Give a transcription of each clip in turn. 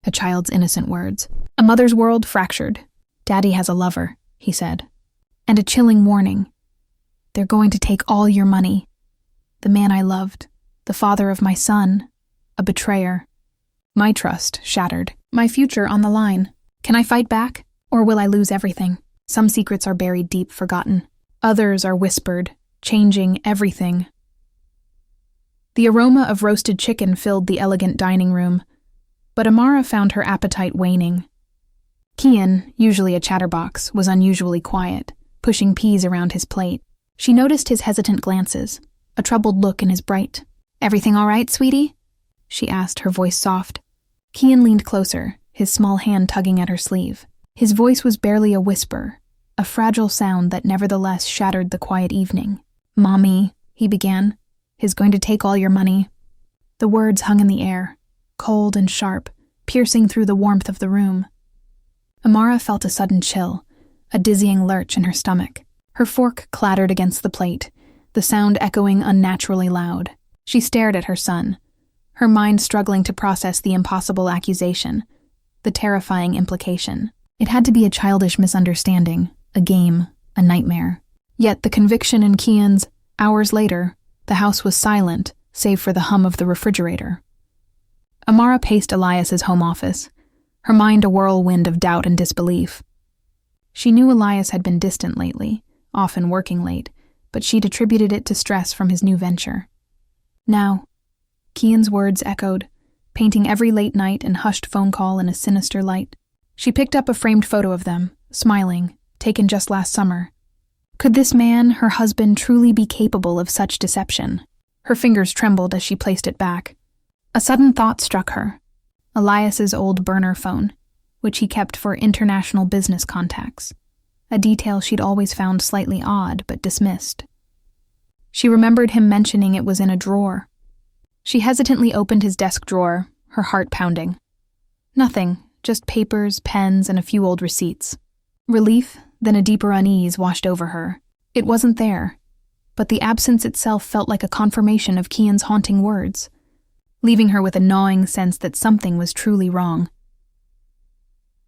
a child's innocent words. A mother's world fractured. Daddy has a lover, he said. And a chilling warning. They're going to take all your money. The man I loved, the father of my son, a betrayer. My trust shattered. My future on the line. Can I fight back? Or will I lose everything? Some secrets are buried deep, forgotten. Others are whispered, changing everything. The aroma of roasted chicken filled the elegant dining room, but Amara found her appetite waning. Kian, usually a chatterbox, was unusually quiet, pushing peas around his plate. She noticed his hesitant glances, a troubled look in his bright. "Everything all right, sweetie?" she asked, her voice soft. Kian leaned closer, his small hand tugging at her sleeve. His voice was barely a whisper, a fragile sound that nevertheless shattered the quiet evening. "Mommy," he began, "is going to take all your money." The words hung in the air, cold and sharp, piercing through the warmth of the room. Amara felt a sudden chill, a dizzying lurch in her stomach. Her fork clattered against the plate, the sound echoing unnaturally loud. She stared at her son, her mind struggling to process the impossible accusation, the terrifying implication. It had to be a childish misunderstanding, a game, a nightmare. Yet the conviction in Kian's, hours later, the house was silent, save for the hum of the refrigerator. Amara paced Elias's home office, her mind a whirlwind of doubt and disbelief. She knew Elias had been distant lately, often working late, but she'd attributed it to stress from his new venture. Now, Kian's words echoed, painting every late night and hushed phone call in a sinister light. She picked up a framed photo of them, smiling, taken just last summer. Could this man, her husband, truly be capable of such deception? Her fingers trembled as she placed it back. A sudden thought struck her. Elias's old burner phone, which he kept for international business contacts, a detail she'd always found slightly odd but dismissed. She remembered him mentioning it was in a drawer. She hesitantly opened his desk drawer, her heart pounding. Nothing, just papers, pens, and a few old receipts. Relief, then a deeper unease washed over her. It wasn't there, but the absence itself felt like a confirmation of Kian's haunting words, leaving her with a gnawing sense that something was truly wrong.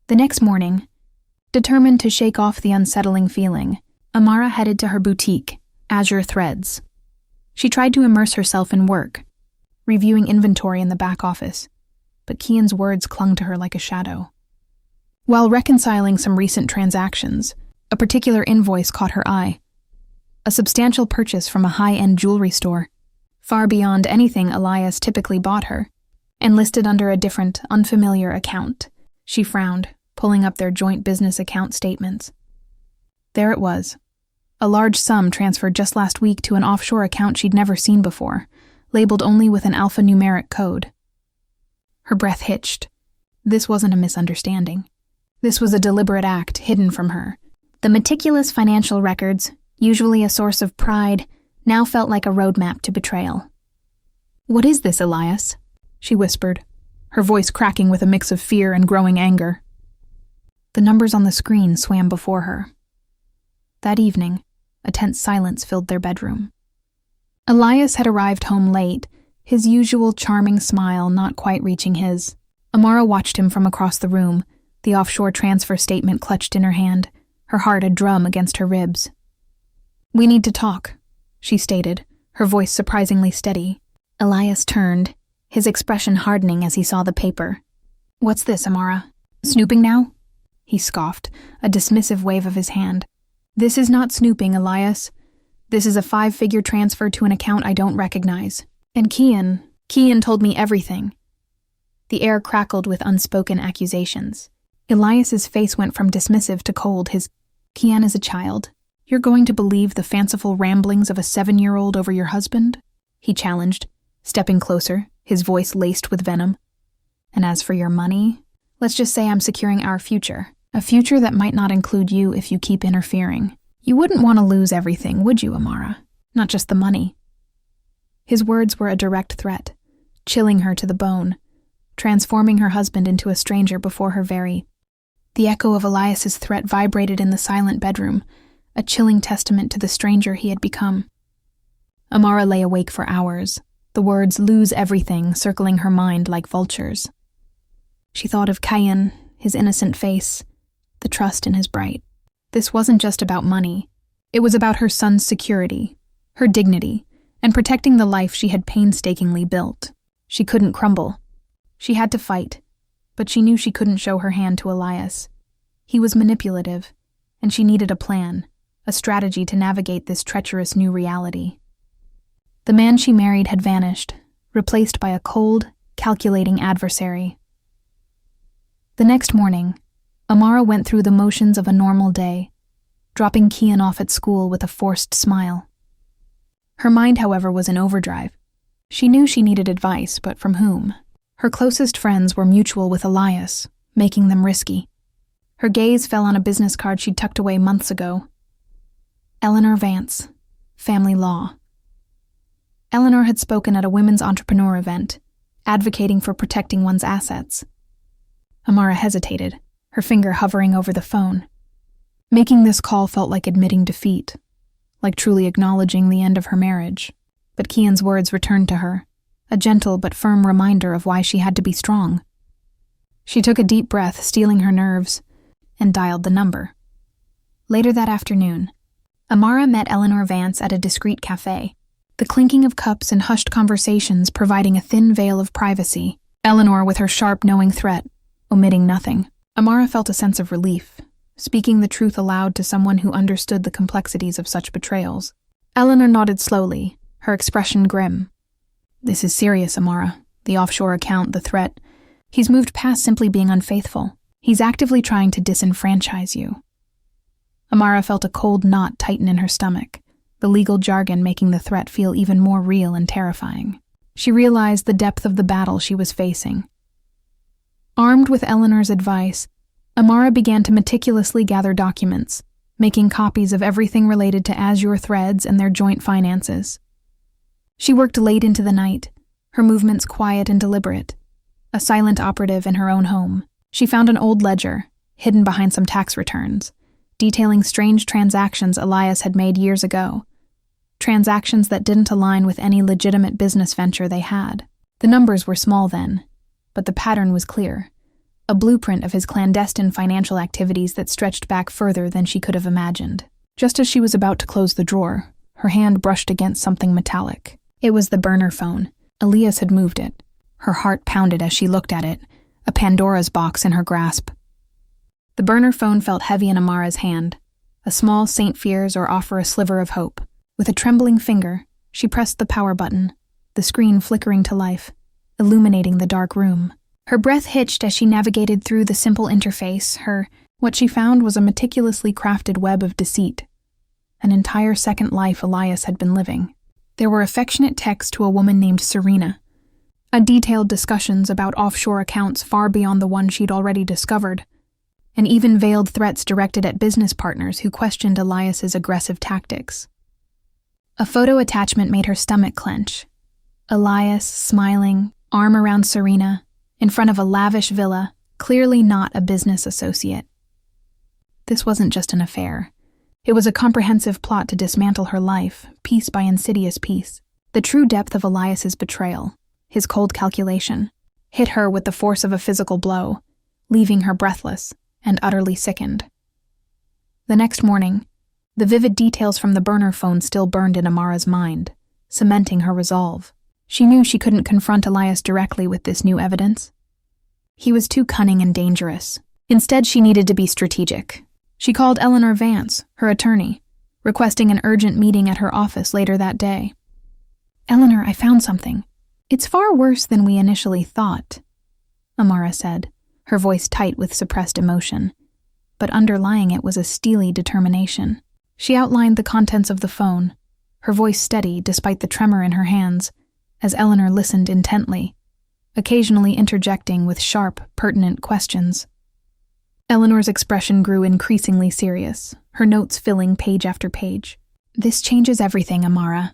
The next morning, determined to shake off the unsettling feeling, Amara headed to her boutique, Azure Threads. She tried to immerse herself in work, reviewing inventory in the back office, but Kian's words clung to her like a shadow. While reconciling some recent transactions, a particular invoice caught her eye. A substantial purchase from a high-end jewelry store, far beyond anything Elias typically bought her, and listed under a different, unfamiliar account. She frowned, pulling up their joint business account statements. There it was, a large sum transferred just last week to an offshore account she'd never seen before, labeled only with an alphanumeric code. Her breath hitched. This wasn't a misunderstanding. This was a deliberate act hidden from her. The meticulous financial records, usually a source of pride, now felt like a roadmap to betrayal. "What is this, Elias?" she whispered, her voice cracking with a mix of fear and growing anger. The numbers on the screen swam before her. That evening, a tense silence filled their bedroom. Elias had arrived home late, his usual charming smile not quite reaching his. Amara watched him from across the room, the offshore transfer statement clutched in her hand, her heart a drum against her ribs. "We need to talk," she stated, her voice surprisingly steady. Elias turned, his expression hardening as he saw the paper. "What's this, Amara? Snooping now?" He scoffed, a dismissive wave of his hand. "This is not snooping, Elias. This is a 5-figure transfer to an account I don't recognize. And Kian told me everything." The air crackled with unspoken accusations. Elias's face went from dismissive to cold. "Kian is a child. You're going to believe the fanciful ramblings of a 7-year-old over your husband?" he challenged, stepping closer, his voice laced with venom. "And as for your money, let's just say I'm securing our future, a future that might not include you if you keep interfering. You wouldn't want to lose everything, would you, Amara? Not just the money." His words were a direct threat, chilling her to the bone, transforming her husband into a stranger before her very. The echo of Elias's threat vibrated in the silent bedroom, a chilling testament to the stranger he had become. Amara lay awake for hours, the words "lose everything" circling her mind like vultures. She thought of Kayan, his innocent face, the trust in his bright. This wasn't just about money. It was about her son's security, her dignity, and protecting the life she had painstakingly built. She couldn't crumble. She had to fight, but she knew she couldn't show her hand to Elias. He was manipulative, and she needed a plan, a strategy to navigate this treacherous new reality. The man she married had vanished, replaced by a cold, calculating adversary. The next morning, Amara went through the motions of a normal day, dropping Kian off at school with a forced smile. Her mind, however, was in overdrive. She knew she needed advice, but from whom? Her closest friends were mutual with Elias, making them risky. Her gaze fell on a business card she'd tucked away months ago. Eleanor Vance, Family Law. Eleanor had spoken at a women's entrepreneur event, advocating for protecting one's assets. Amara hesitated, her finger hovering over the phone. Making this call felt like admitting defeat, like truly acknowledging the end of her marriage. But Kian's words returned to her, a gentle but firm reminder of why she had to be strong. She took a deep breath, steeling her nerves, and dialed the number. Later that afternoon, Amara met Eleanor Vance at a discreet cafe, the clinking of cups and hushed conversations providing a thin veil of privacy. Eleanor with her sharp, knowing threat, omitting nothing. Amara felt a sense of relief, speaking the truth aloud to someone who understood the complexities of such betrayals. Eleanor nodded slowly, her expression grim. This is serious, Amara. The offshore account, the threat. He's moved past simply being unfaithful. He's actively trying to disenfranchise you. Amara felt a cold knot tighten in her stomach, the legal jargon making the threat feel even more real and terrifying. She realized the depth of the battle she was facing. Armed with Eleanor's advice, Amara began to meticulously gather documents, making copies of everything related to Azure Threads and their joint finances. She worked late into the night, her movements quiet and deliberate. A silent operative in her own home, she found an old ledger, hidden behind some tax returns, detailing strange transactions Elias had made years ago. Transactions that didn't align with any legitimate business venture they had. The numbers were small then, but the pattern was clear. A blueprint of his clandestine financial activities that stretched back further than she could have imagined. Just as she was about to close the drawer, her hand brushed against something metallic. It was the burner phone. Elias had moved it. Her heart pounded as she looked at it, a Pandora's box in her grasp. The burner phone felt heavy in Amara's hand, a small St. Fears or offer a sliver of hope. With a trembling finger, she pressed the power button, the screen flickering to life, illuminating the dark room. Her breath hitched as she navigated through the simple interface. What she found was a meticulously crafted web of deceit. An entire second life Elias had been living. There were affectionate texts to a woman named Serena, detailed discussions about offshore accounts far beyond the one she'd already discovered, and even veiled threats directed at business partners who questioned Elias's aggressive tactics. A photo attachment made her stomach clench. Elias, smiling, arm around Serena, in front of a lavish villa, clearly not a business associate. This wasn't just an affair. It was a comprehensive plot to dismantle her life, piece by insidious piece. The true depth of Elias's betrayal, his cold calculation, hit her with the force of a physical blow, leaving her breathless and utterly sickened. The next morning, the vivid details from the burner phone still burned in Amara's mind, cementing her resolve. She knew she couldn't confront Elias directly with this new evidence. He was too cunning and dangerous. Instead, she needed to be strategic. She called Eleanor Vance, her attorney, requesting an urgent meeting at her office later that day. "Eleanor, I found something. It's far worse than we initially thought," Amara said, her voice tight with suppressed emotion. But underlying it was a steely determination. She outlined the contents of the phone, her voice steady despite the tremor in her hands, as Eleanor listened intently, occasionally interjecting with sharp, pertinent questions. Eleanor's expression grew increasingly serious, her notes filling page after page. "This changes everything, Amara,"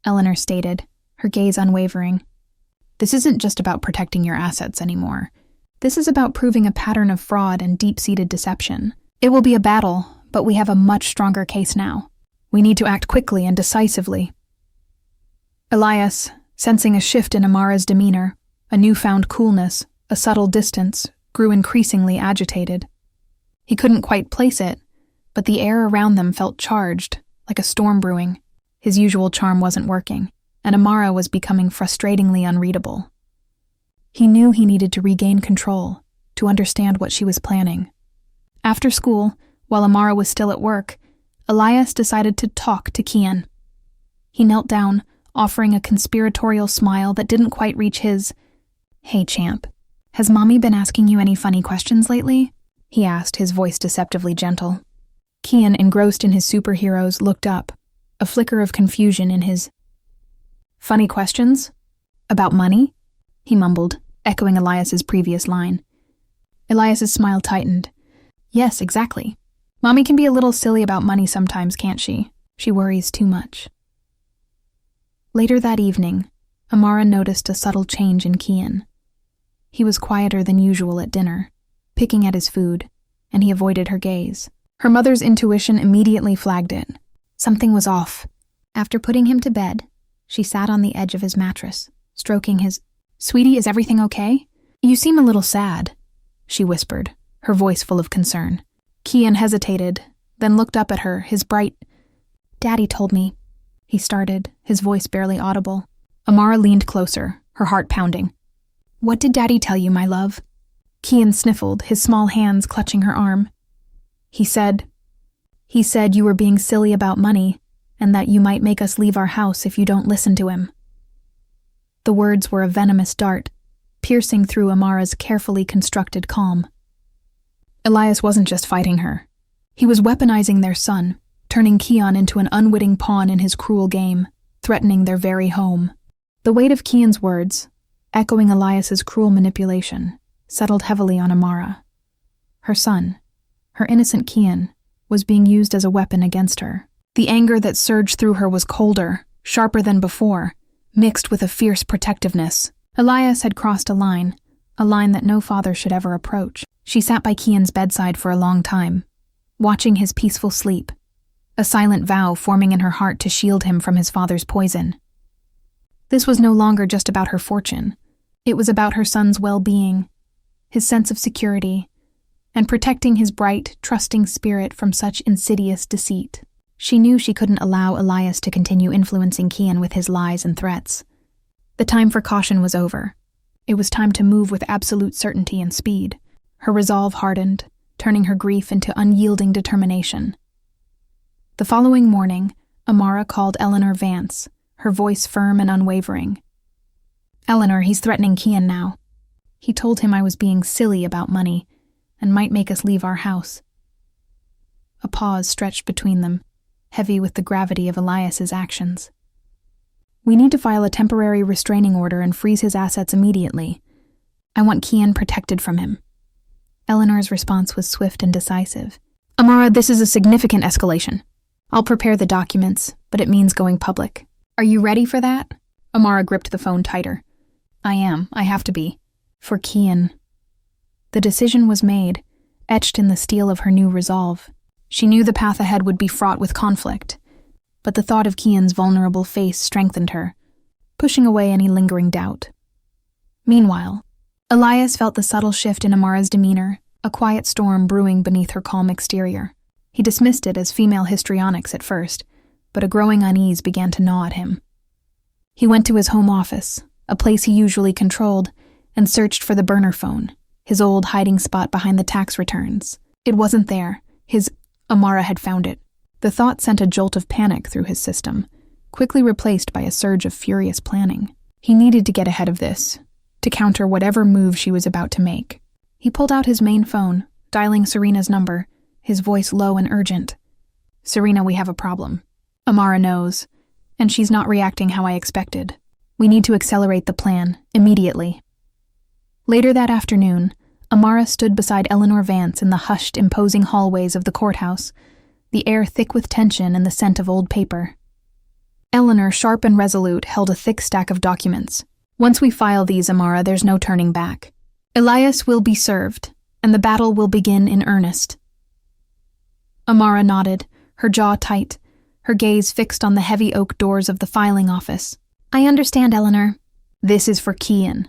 Eleanor stated, her gaze unwavering. "This isn't just about protecting your assets anymore. This is about proving a pattern of fraud and deep-seated deception. It will be a battle, but we have a much stronger case now. We need to act quickly and decisively." Elias, sensing a shift in Amara's demeanor, a newfound coolness, a subtle distance, grew increasingly agitated. He couldn't quite place it, but the air around them felt charged, like a storm brewing. His usual charm wasn't working, and Amara was becoming frustratingly unreadable. He knew he needed to regain control, to understand what she was planning. After school, while Amara was still at work, Elias decided to talk to Kian. He knelt down, offering a conspiratorial smile that didn't quite reach his. "Hey, champ, has Mommy been asking you any funny questions lately?" he asked, his voice deceptively gentle. Kian, engrossed in his superheroes, looked up, a flicker of confusion in his. "Funny questions? About money?" he mumbled, echoing Elias's previous line. Elias's smile tightened. "Yes, exactly. Mommy can be a little silly about money sometimes, can't she? She worries too much." Later that evening, Amara noticed a subtle change in Kian. He was quieter than usual at dinner, picking at his food, and he avoided her gaze. Her mother's intuition immediately flagged it. Something was off. After putting him to bed, she sat on the edge of his mattress, stroking his. "Sweetie, is everything okay? You seem a little sad," she whispered, her voice full of concern. Kian hesitated, then looked up at her, his bright. "Daddy told me," he started, his voice barely audible. Amara leaned closer, her heart pounding. "What did Daddy tell you, my love?" Kian sniffled, his small hands clutching her arm. He said you were being silly about money, and that you might make us leave our house if you don't listen to him." The words were a venomous dart, piercing through Amara's carefully constructed calm. Elias wasn't just fighting her. He was weaponizing their son, turning Kian into an unwitting pawn in his cruel game, threatening their very home. The weight of Kian's words, echoing Elias's cruel manipulation, settled heavily on Amara. Her son, her innocent Kian, was being used as a weapon against her. The anger that surged through her was colder, sharper than before, mixed with a fierce protectiveness. Elias had crossed a line that no father should ever approach. She sat by Kian's bedside for a long time, watching his peaceful sleep, a silent vow forming in her heart to shield him from his father's poison. This was no longer just about her fortune. It was about her son's well-being, his sense of security, and protecting his bright, trusting spirit from such insidious deceit. She knew she couldn't allow Elias to continue influencing Kian with his lies and threats. The time for caution was over. It was time to move with absolute certainty and speed. Her resolve hardened, turning her grief into unyielding determination. The following morning, Amara called Eleanor Vance, her voice firm and unwavering. "Eleanor, he's threatening Kian now. He told him I was being silly about money and might make us leave our house." A pause stretched between them, heavy with the gravity of Elias's actions. "We need to file a temporary restraining order and freeze his assets immediately. I want Kian protected from him." Eleanor's response was swift and decisive. "Amara, this is a significant escalation. I'll prepare the documents, but it means going public. Are you ready for that?" Amara gripped the phone tighter. "I am. I have to be. For Kian." The decision was made, etched in the steel of her new resolve. She knew the path ahead would be fraught with conflict, but the thought of Kian's vulnerable face strengthened her, pushing away any lingering doubt. Meanwhile, Elias felt the subtle shift in Amara's demeanor, a quiet storm brewing beneath her calm exterior. He dismissed it as female histrionics at first, but a growing unease began to gnaw at him. He went to his home office, a place he usually controlled, and searched for the burner phone, his old hiding spot behind the tax returns. It wasn't there. Amara had found it. The thought sent a jolt of panic through his system, quickly replaced by a surge of furious planning. He needed to get ahead of this, to counter whatever move she was about to make. He pulled out his main phone, dialing Serena's number, his voice low and urgent. "Serena, we have a problem. Amara knows, and she's not reacting how I expected. We need to accelerate the plan, immediately." Later that afternoon, Amara stood beside Eleanor Vance in the hushed, imposing hallways of the courthouse, the air thick with tension and the scent of old paper. Eleanor, sharp and resolute, held a thick stack of documents. "Once we file these, Amara, there's no turning back. Elias will be served, and the battle will begin in earnest." Amara nodded, her jaw tight, her gaze fixed on the heavy oak doors of the filing office. "I understand, Eleanor." "This is for Kian."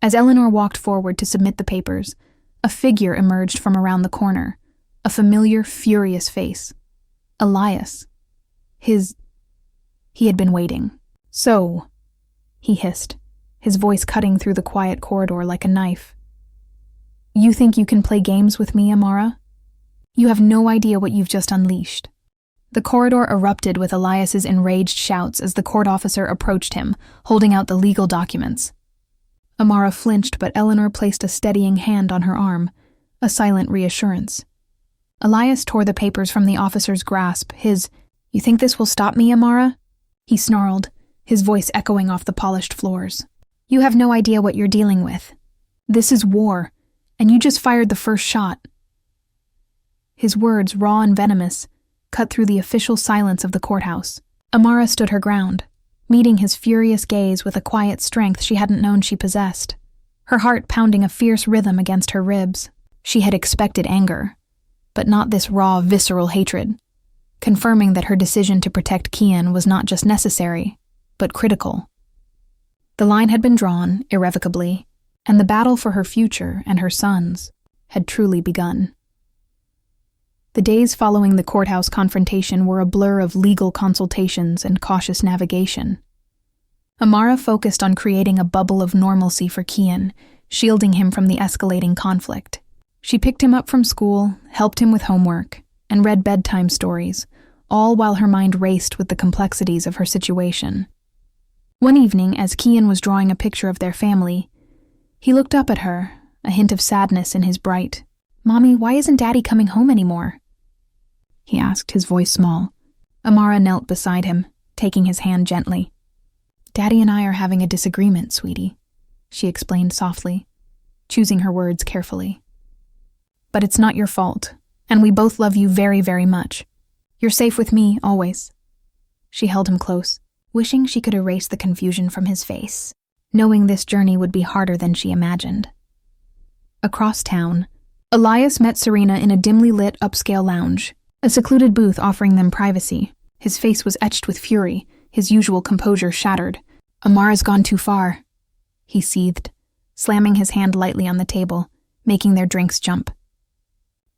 As Eleanor walked forward to submit the papers, a figure emerged from around the corner, a familiar, furious face. Elias. He had been waiting. "So," he hissed, his voice cutting through the quiet corridor like a knife. "You think you can play games with me, Amara? You have no idea what you've just unleashed." The corridor erupted with Elias's enraged shouts as the court officer approached him, holding out the legal documents. Amara flinched, but Eleanor placed a steadying hand on her arm, a silent reassurance. Elias tore the papers from the officer's grasp, "You think this will stop me, Amara?" he snarled, his voice echoing off the polished floors. "You have no idea what you're dealing with. This is war, and you just fired the first shot." His words, raw and venomous, cut through the official silence of the courthouse. Amara stood her ground, meeting his furious gaze with a quiet strength she hadn't known she possessed, her heart pounding a fierce rhythm against her ribs. She had expected anger, but not this raw, visceral hatred, confirming that her decision to protect Kian was not just necessary, but critical. The line had been drawn, irrevocably, and the battle for her future and her sons had truly begun. The days following the courthouse confrontation were a blur of legal consultations and cautious navigation. Amara focused on creating a bubble of normalcy for Kian, shielding him from the escalating conflict. She picked him up from school, helped him with homework, and read bedtime stories, all while her mind raced with the complexities of her situation. One evening, as Kian was drawing a picture of their family, he looked up at her, a hint of sadness in his bright, "Mommy, why isn't Daddy coming home anymore?" he asked, his voice small. Amara knelt beside him, taking his hand gently. "Daddy and I are having a disagreement, sweetie," she explained softly, choosing her words carefully. "But it's not your fault, and we both love you very, very much. You're safe with me, always." She held him close, wishing she could erase the confusion from his face, knowing this journey would be harder than she imagined. Across town, Elias met Serena in a dimly lit upscale lounge, a secluded booth offering them privacy. His face was etched with fury, his usual composure shattered. "Amara's gone too far," he seethed, slamming his hand lightly on the table, making their drinks jump.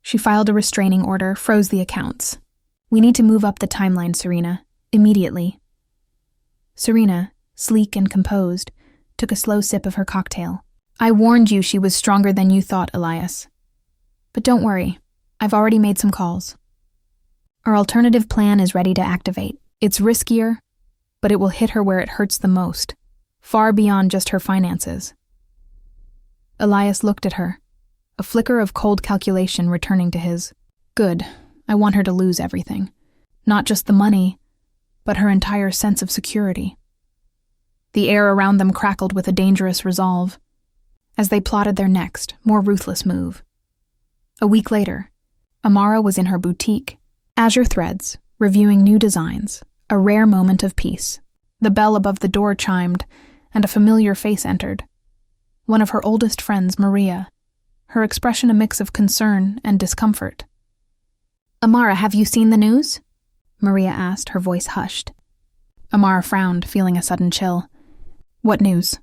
She filed a restraining order, froze the accounts. "We need to move up the timeline, Serena, immediately." Serena, sleek and composed, took a slow sip of her cocktail. "I warned you she was stronger than you thought, Elias. But don't worry, I've already made some calls. Our alternative plan is ready to activate. It's riskier, but it will hit her where it hurts the most, far beyond just her finances." Elias looked at her, a flicker of cold calculation returning to his. "Good, I want her to lose everything. Not just the money, but her entire sense of security." The air around them crackled with a dangerous resolve, as they plotted their next, more ruthless move. A week later, Amara was in her boutique, Azure Threads, reviewing new designs, a rare moment of peace. The bell above the door chimed, and a familiar face entered. One of her oldest friends, Maria, her expression a mix of concern and discomfort. "Amara, have you seen the news?" Maria asked, her voice hushed. Amara frowned, feeling a sudden chill. "What news?"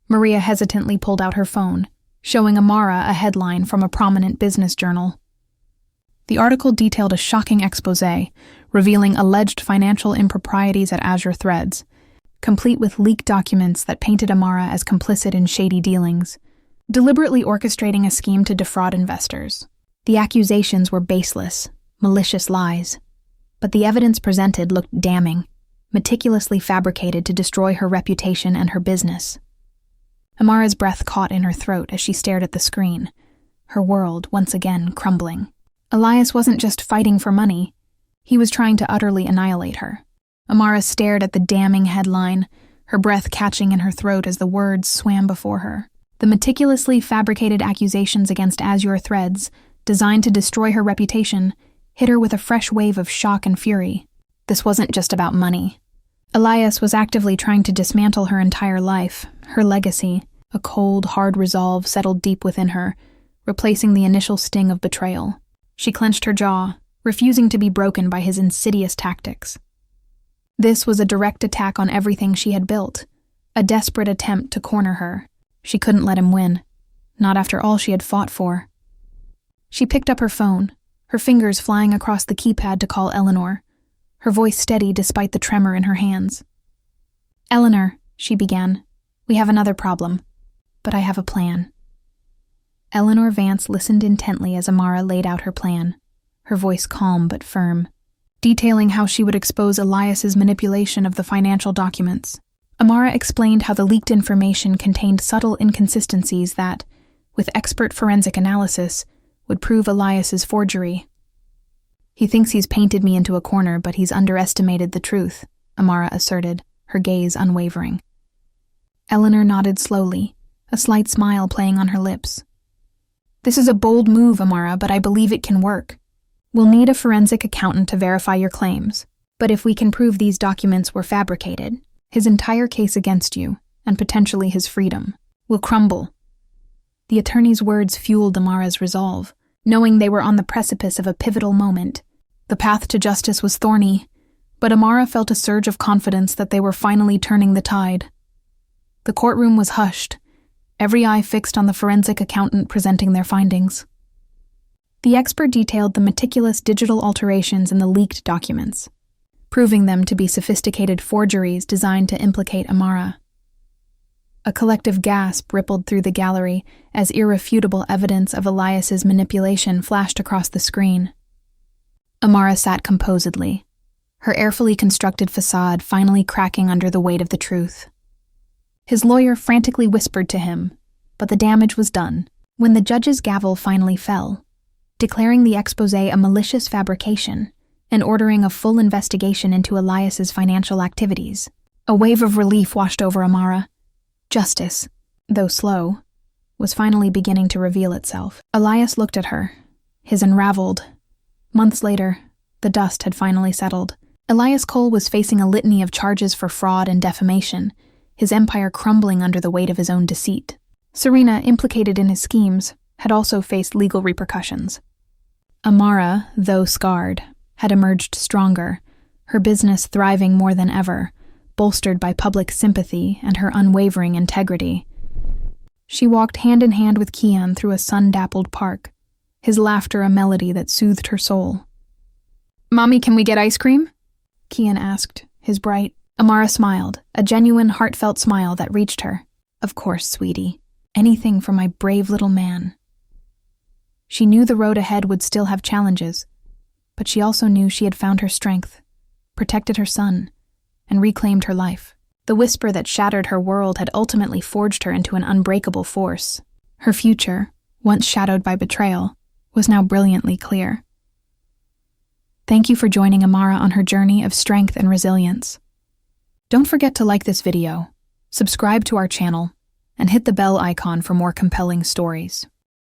Maria hesitantly pulled out her phone, showing Amara a headline from a prominent business journal. The article detailed a shocking exposé, revealing alleged financial improprieties at Azure Threads, complete with leaked documents that painted Amara as complicit in shady dealings, deliberately orchestrating a scheme to defraud investors. The accusations were baseless, malicious lies, but the evidence presented looked damning, meticulously fabricated to destroy her reputation and her business. Amara's breath caught in her throat as she stared at the screen, her world once again crumbling. Elias wasn't just fighting for money, he was trying to utterly annihilate her. Amara stared at the damning headline, her breath catching in her throat as the words swam before her. The meticulously fabricated accusations against Azure Threads, designed to destroy her reputation, hit her with a fresh wave of shock and fury. This wasn't just about money. Elias was actively trying to dismantle her entire life, her legacy. A cold, hard resolve settled deep within her, replacing the initial sting of betrayal. She clenched her jaw, refusing to be broken by his insidious tactics. This was a direct attack on everything she had built, a desperate attempt to corner her. She couldn't let him win, not after all she had fought for. She picked up her phone, her fingers flying across the keypad to call Eleanor, her voice steady despite the tremor in her hands. "Eleanor," she began, "we have another problem, but I have a plan." Eleanor Vance listened intently as Amara laid out her plan, her voice calm but firm, detailing how she would expose Elias's manipulation of the financial documents. Amara explained how the leaked information contained subtle inconsistencies that, with expert forensic analysis, would prove Elias's forgery. "He thinks he's painted me into a corner, but he's underestimated the truth," Amara asserted, her gaze unwavering. Eleanor nodded slowly, a slight smile playing on her lips. "This is a bold move, Amara, but I believe it can work. We'll need a forensic accountant to verify your claims, but if we can prove these documents were fabricated, his entire case against you, and potentially his freedom, will crumble." The attorney's words fueled Amara's resolve, knowing they were on the precipice of a pivotal moment. The path to justice was thorny, but Amara felt a surge of confidence that they were finally turning the tide. The courtroom was hushed, every eye fixed on the forensic accountant presenting their findings. The expert detailed the meticulous digital alterations in the leaked documents, proving them to be sophisticated forgeries designed to implicate Amara. A collective gasp rippled through the gallery as irrefutable evidence of Elias's manipulation flashed across the screen. Amara sat composedly, her carefully constructed facade finally cracking under the weight of the truth. His lawyer frantically whispered to him, but the damage was done when the judge's gavel finally fell, declaring the exposé a malicious fabrication and ordering a full investigation into Elias's financial activities. A wave of relief washed over Amara. Justice, though slow, was finally beginning to reveal itself. Elias looked at her, his unraveled. Months later, the dust had finally settled. Elias Cole was facing a litany of charges for fraud and defamation, his empire crumbling under the weight of his own deceit. Serena, implicated in his schemes, had also faced legal repercussions. Amara, though scarred, had emerged stronger, her business thriving more than ever, bolstered by public sympathy and her unwavering integrity. She walked hand in hand with Kian through a sun-dappled park, his laughter a melody that soothed her soul. "Mommy, can we get ice cream?" Kian asked, his bright. Amara smiled, a genuine, heartfelt smile that reached her. "Of course, sweetie. Anything for my brave little man." She knew the road ahead would still have challenges, but she also knew she had found her strength, protected her son, and reclaimed her life. The whisper that shattered her world had ultimately forged her into an unbreakable force. Her future, once shadowed by betrayal, was now brilliantly clear. Thank you for joining Amara on her journey of strength and resilience. Don't forget to like this video, subscribe to our channel, and hit the bell icon for more compelling stories.